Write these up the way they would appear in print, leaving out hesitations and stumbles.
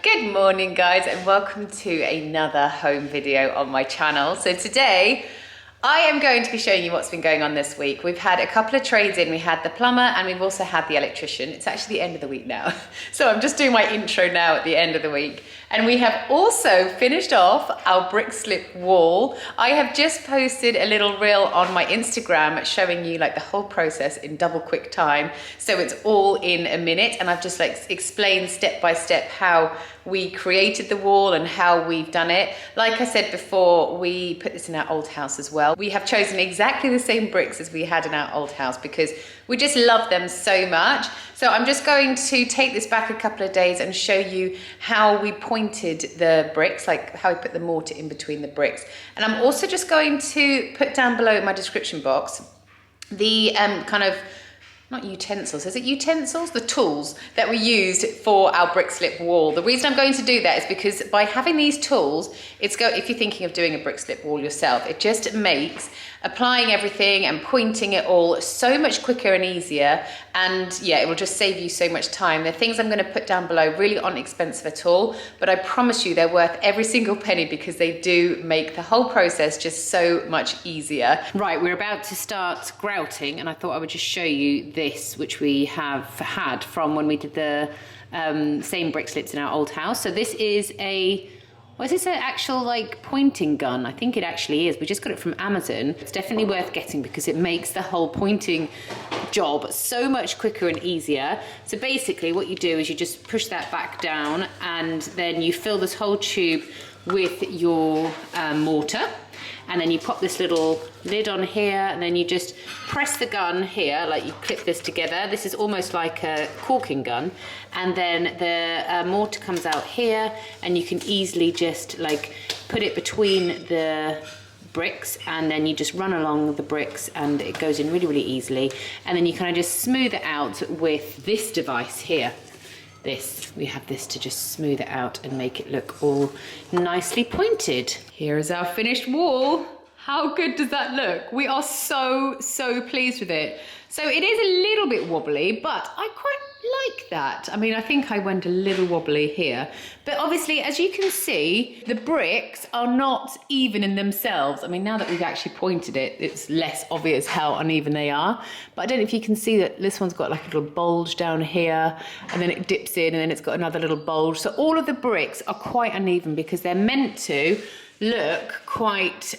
Good morning guys, and welcome to another home video on my channel. So today I am going to be showing you what's been going on this week. We've had a couple of trades in. We had the plumber and we've also had the electrician. It's actually the end of the week now. So I'm just doing my intro now at the end of the week. And we have also finished off our brick slip wall. I have just posted a little reel on my Instagram showing you like the whole process in double quick time. So it's all in a minute, and I've just like explained step by step how we created the wall and how we've done it. Like I said before, we put this in our old house as well. We have chosen exactly the same bricks as we had in our old house because we just love them so much. So I'm just going to take this back a couple of days and show you how we pointed the bricks, like how we put the mortar in between the bricks. And I'm also just going to put down below in my description box the not utensils, is it utensils? The tools that we used for our brick slip wall. The reason I'm going to do that is because by having these tools, if you're thinking of doing a brick slip wall yourself, it just makes applying everything and pointing it all so much quicker and easier. And yeah, it will just save you so much time. The things I'm going to put down below really aren't expensive at all, but I promise you they're worth every single penny because they do make the whole process just so much easier. Right, we're about to start grouting, and I thought I would just show you this, which we have had from when we did the same brick slips in our old house. So this is is this an actual like pointing gun? I think it actually is. We just got it from Amazon. It's definitely worth getting because it makes the whole pointing job so much quicker and easier. So basically what you do is you just push that back down, and then you fill this whole tube with your mortar. And then you pop this little lid on here, and then you just press the gun here, like you clip this together. This is almost like a caulking gun. And then the mortar comes out here, and you can easily just like put it between the bricks, and then you just run along the bricks and it goes in really, really easily. And then you kind of just smooth it out with this device here. We have this to just smooth it out and make it look all nicely pointed. Here is our finished wall. How good does that look? We are so pleased with it. So it is a little bit wobbly, but I quite like that. I mean, I think I went a little wobbly here, but obviously, as you can see, the bricks are not even in themselves. I mean, now that we've actually pointed it, it's less obvious how uneven they are, but I don't know if you can see that this one's got like a little bulge down here, and then it dips in, and then it's got another little bulge. So all of the bricks are quite uneven because they're meant to look quite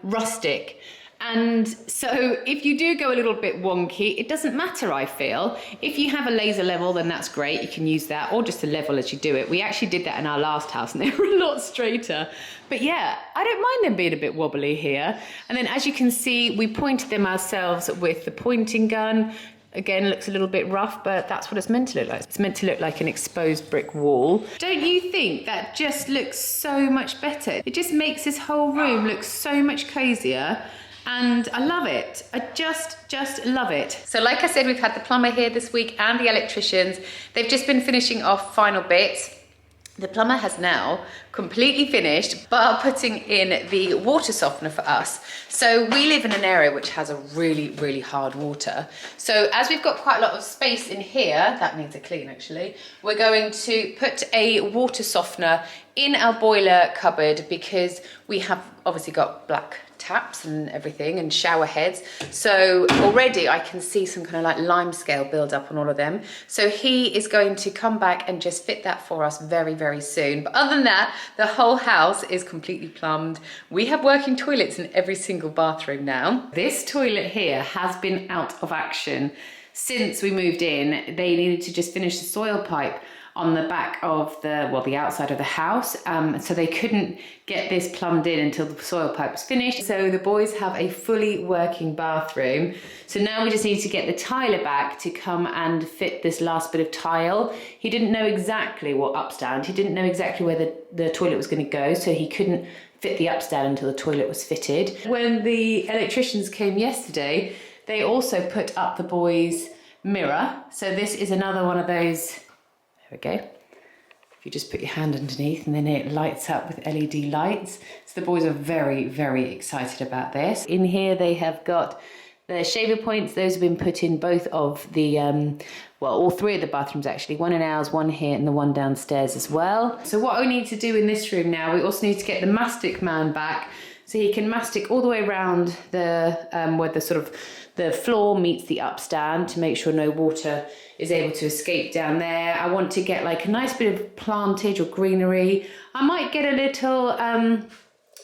rustic. And so if you do go a little bit wonky, it doesn't matter, I feel. If you have a laser level, then that's great. You can use that, or just a level as you do it. We actually did that in our last house and they were a lot straighter. But yeah, I don't mind them being a bit wobbly here. And then as you can see, we pointed them ourselves with the pointing gun. Again, looks a little bit rough, but that's what it's meant to look like. It's meant to look like an exposed brick wall. Don't you think that just looks so much better? It just makes this whole room look so much cozier. And I love it. I just love it. So like I said, we've had the plumber here this week and the electricians. They've just been finishing off final bits. The plumber has now completely finished bar putting in the water softener for us. So we live in an area which has a really, really hard water. So as we've got quite a lot of space in here, that needs a clean actually, we're going to put a water softener in our boiler cupboard because we have obviously got black taps and everything and shower heads. So already I can see some kind of like lime scale build up on all of them. So he is going to come back and just fit that for us very, very soon. But other than that, the whole house is completely plumbed. We have working toilets in every single bathroom now. This toilet here has been out of action since we moved in. They needed to just finish the soil pipe on the back of the outside of the house. So they couldn't get this plumbed in until the soil pipe was finished. So the boys have a fully working bathroom. So now we just need to get the tiler back to come and fit this last bit of tile. He didn't know exactly what upstand. He didn't know exactly where the toilet was going to go, so he couldn't fit the upstand until the toilet was fitted. When the electricians came yesterday, they also put up the boys' mirror. So this is another one of those. There we go. If you just put your hand underneath and then it lights up with LED lights. So the boys are very, very excited about this. In here they have got The shaver points, those have been put in both of the, well, all three of the bathrooms actually. One in ours, one here, and the one downstairs as well. So what we need to do in this room now, we also need to get the mastic man back so he can mastic all the way around the, where the sort of, the floor meets the upstand to make sure no water is able to escape down there. I want to get like a nice bit of plantage or greenery. I might get a little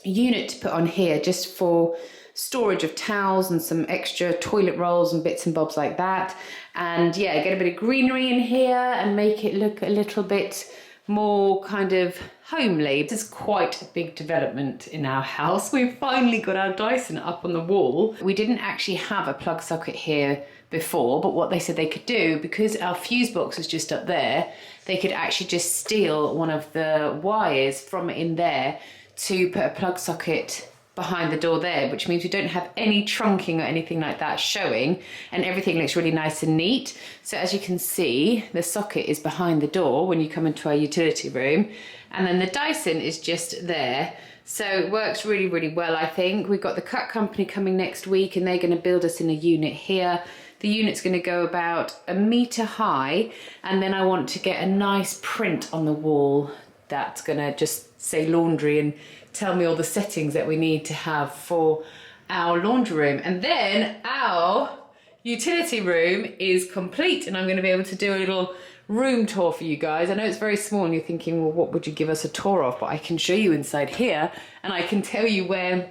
unit to put on here just for storage of towels and some extra toilet rolls and bits and bobs like that. And yeah, get a bit of greenery in here and make it look a little bit more kind of homely. This is quite a big development in our house. We've finally got our Dyson up on the wall. We didn't actually have a plug socket here before, but what they said they could do, because our fuse box was just up there, they could actually just steal one of the wires from in there to put a plug socket behind the door there, which means we don't have any trunking or anything like that showing, and everything looks really nice and neat. So as you can see, the socket is behind the door when you come into our utility room, and then the Dyson is just there. So it works really, really well, I think. We've got the cut company coming next week, and they're going to build us in a unit here. The unit's going to go about 1 meter high, and then I want to get a nice print on the wall that's going to just say laundry and tell me all the settings that we need to have for our laundry room. And then our utility room is complete, and I'm going to be able to do a little room tour for you guys. I know it's very small and you're thinking, well, what would you give us a tour of? But I can show you inside here, and I can tell you where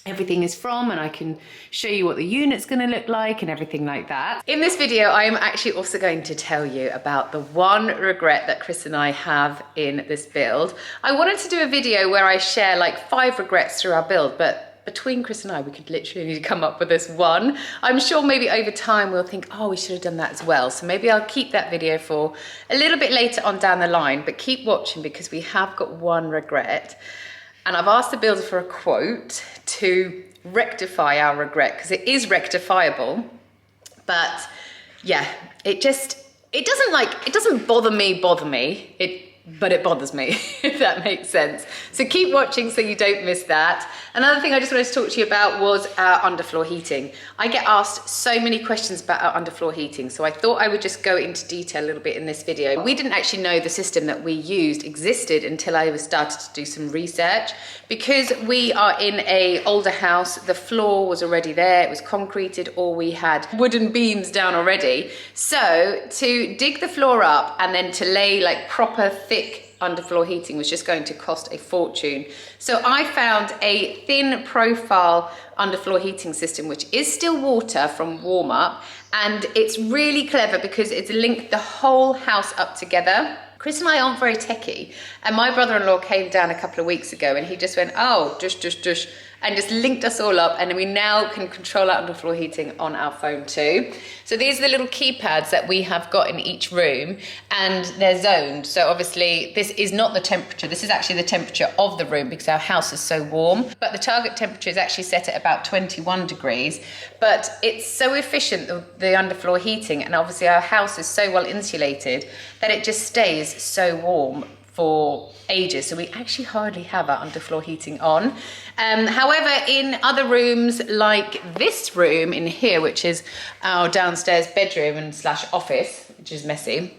everything is from, and I can show you what the unit's going to look like and everything like that. In this video, I am actually also going to tell you about the one regret that Chris and I have in this build. I wanted to do a video where I share like 5 regrets through our build, but between Chris and I, we could literally come up with this one. I'm sure maybe over time we'll think, oh, we should have done that as well. So maybe I'll keep that video for a little bit later on down the line, but keep watching because we have got one regret. And I've asked the builder for a quote to rectify our regret, because it is rectifiable. But yeah, it doesn't bother me, but it bothers me, if that makes sense. So keep watching so you don't miss that. Another thing I just wanted to talk to you about was our underfloor heating. I get asked so many questions about our underfloor heating, so I thought I would just go into detail a little bit in this video. We didn't actually know the system that we used existed until I started to do some research. Because we are in an older house, the floor was already there, it was concreted, or we had wooden beams down already. So to dig the floor up and then to lay like proper thick underfloor heating was just going to cost a fortune. So I found a thin profile underfloor heating system, which is still water from warm up, and it's really clever because it's linked the whole house up together. Chris and I aren't very techie, and my brother-in-law came down a couple of weeks ago and he just went, oh, dush, and just linked us all up, and we now can control our underfloor heating on our phone too. So these are the little keypads that we have got in each room, and they're zoned. So obviously this is not the temperature, this is actually the temperature of the room because our house is so warm, but the target temperature is actually set at about 21 degrees. But it's so efficient, the underfloor heating, and obviously our house is so well insulated that it just stays so warm for ages. So we actually hardly have our underfloor heating on. However, in other rooms like this room in here, which is our downstairs bedroom and / office, which is messy,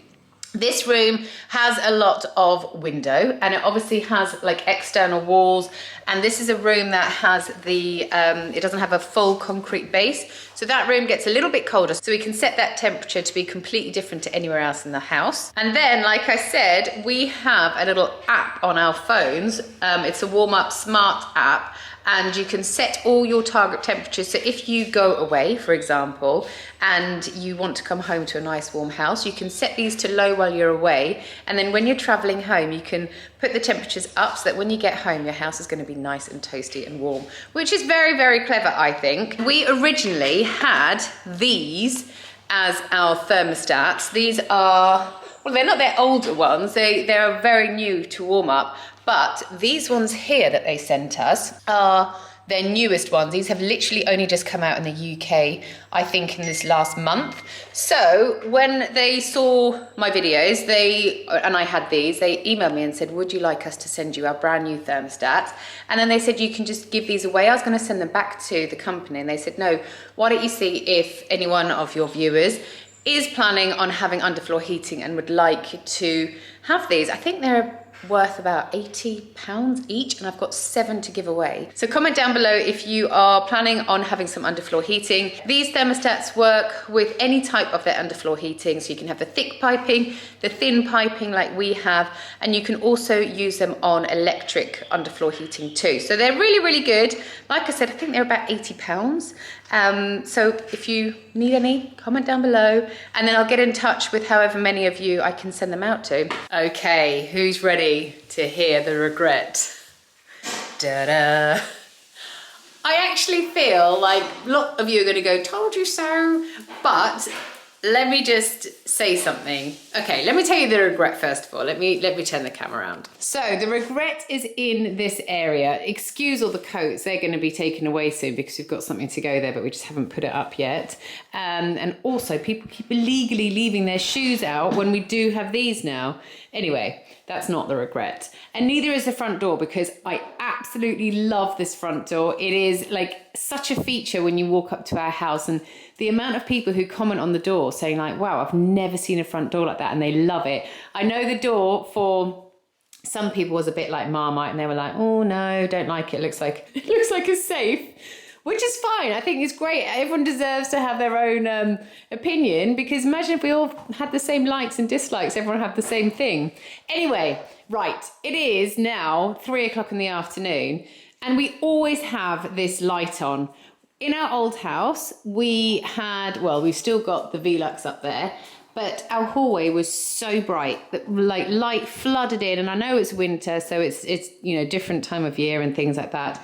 this room has a lot of window, and it obviously has like external walls, and this is a room that has the, it doesn't have a full concrete base, so that room gets a little bit colder, so we can set that temperature to be completely different to anywhere else in the house. And then, like I said, we have a little app on our phones. It's a warm up smart app, and you can set all your target temperatures. So if you go away, for example, and you want to come home to a nice warm house, you can set these to low while you're away, and then when you're traveling home, you can put the temperatures up so that when you get home, your house is going to be nice and toasty and warm, which is very, very clever, I think. We originally had these as our thermostats. These are, well, they're not their older ones, they're very new to warm up, but these ones here that they sent us are their newest ones. These have literally only just come out in the UK, I think in this last month. So when they saw my videos, and I had these, they emailed me and said, would you like us to send you our brand new thermostats? And then they said, you can just give these away. I was gonna send them back to the company, and they said, no, why don't you see if any one of your viewers is planning on having underfloor heating and would like to have these. I think they're worth about £80 each, and I've got 7 to give away. So comment down below if you are planning on having some underfloor heating. These thermostats work with any type of their underfloor heating, so you can have the thick piping, the thin piping like we have, and you can also use them on electric underfloor heating too. So they're really, really good. Like I said, I think they're about £80. So if you need any, comment down below, and then I'll get in touch with however many of you I can send them out to. Okay, who's ready to hear the regret? Da-da. I actually feel like a lot of you are going to go, told you so, but let me just say something. Okay, let me tell you the regret first of all. Let me turn the camera around. So the regret is in this area. Excuse all the coats, they're going to be taken away soon because we've got something to go there, but we just haven't put it up yet. And also people keep illegally leaving their shoes out when we do have these now. Anyway, that's not the regret. And neither is the front door, because I absolutely love this front door. It is like such a feature when you walk up to our house, and the amount of people who comment on the door saying like, wow, I've never seen a front door like that, and they love it. I know the door for some people was a bit like Marmite, and they were like, oh no, don't like it. It looks like a safe. Which is fine. I think it's great. Everyone deserves to have their own opinion, because imagine if we all had the same likes and dislikes, everyone had the same thing. Anyway, right, it is now 3 o'clock in the afternoon, and we always have this light on. In our old house, we had, well, we've still got the Velux up there, but our hallway was so bright that like light flooded in, and I know it's winter, so it's you know, different time of year and things like that.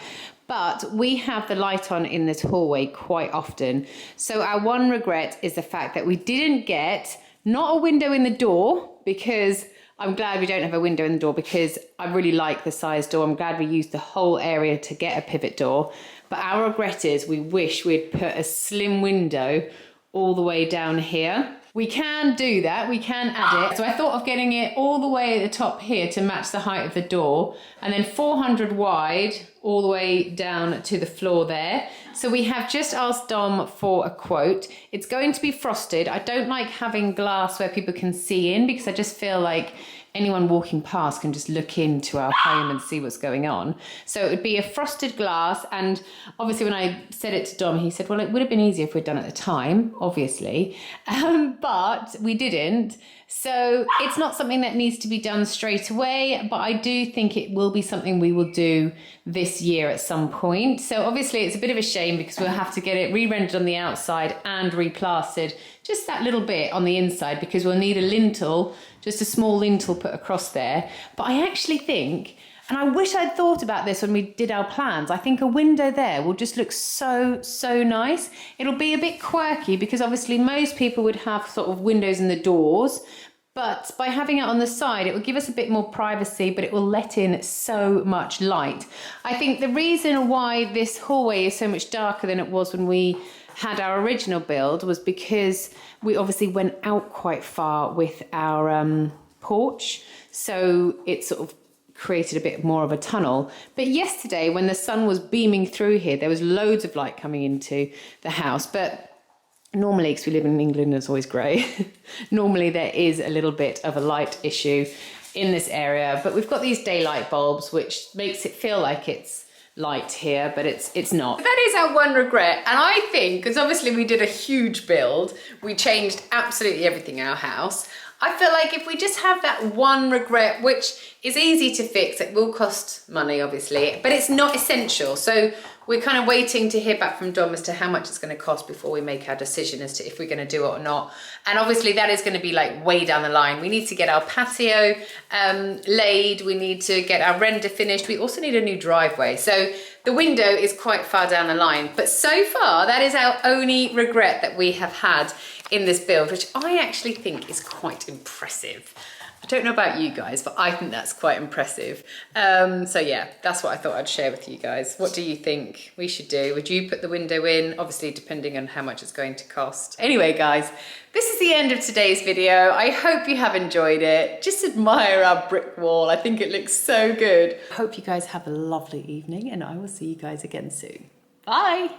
But we have the light on in this hallway quite often. So our one regret is the fact that we didn't get, not a window in the door, because I'm glad we don't have a window in the door, because I really like the size door. I'm glad we used the whole area to get a pivot door. But our regret is we wish we'd put a slim window all the way down here. We can do that, we can add it. So I thought of getting it all the way at the top here to match the height of the door, and then 400 wide all the way down to the floor there. So we have just asked Dom for a quote. It's going to be frosted. I don't like having glass where people can see in, because I just feel like anyone walking past can just look into our home and see what's going on. So it would be a frosted glass, and obviously when I said it to Dom, he said, well, it would have been easier if we'd done it at the time, obviously, but we didn't. So it's not something that needs to be done straight away, but I do think it will be something we will do this year at some point. So obviously it's a bit of a shame, because we'll have to get it re-rendered on the outside and replastered, just that little bit on the inside, because we'll need a lintel, just a small lintel put across there. But I actually think, and I wish I'd thought about this when we did our plans, I think a window there will just look so nice. It'll be a bit quirky, because obviously most people would have sort of windows in the doors, but by having it on the side, it will give us a bit more privacy, but it will let in so much light. I think the reason why this hallway is so much darker than it was when we had our original build was because we obviously went out quite far with our porch, so it sort of created a bit more of a tunnel. But yesterday, when the sun was beaming through here, there was loads of light coming into the house. But normally, because we live in England, it's always grey, normally there is a little bit of a light issue in this area. But we've got these daylight bulbs, which makes it feel like it's light here, but it's not. That is our one regret. And I think, because obviously we did a huge build, we changed absolutely everything in our house. I feel like if we just have that one regret, which is easy to fix, it will cost money obviously, but it's not essential. So we're kind of waiting to hear back from Dom as to how much it's going to cost before we make our decision as to if we're going to do it or not. And obviously that is going to be like way down the line. We need to get our patio laid. We need to get our render finished. We also need a new driveway. So the window is quite far down the line. But so far, that is our only regret that we have had in this build, which I actually think is quite impressive. I don't know about you guys, but I think that's quite impressive. So yeah, that's what I thought I'd share with you guys. What do you think we should do? Would you put the window in? Obviously, depending on how much it's going to cost. Anyway, guys, this is the end of today's video. I hope you have enjoyed it. Just admire our brick wall. I think it looks so good. I hope you guys have a lovely evening, and I will see you guys again soon. Bye.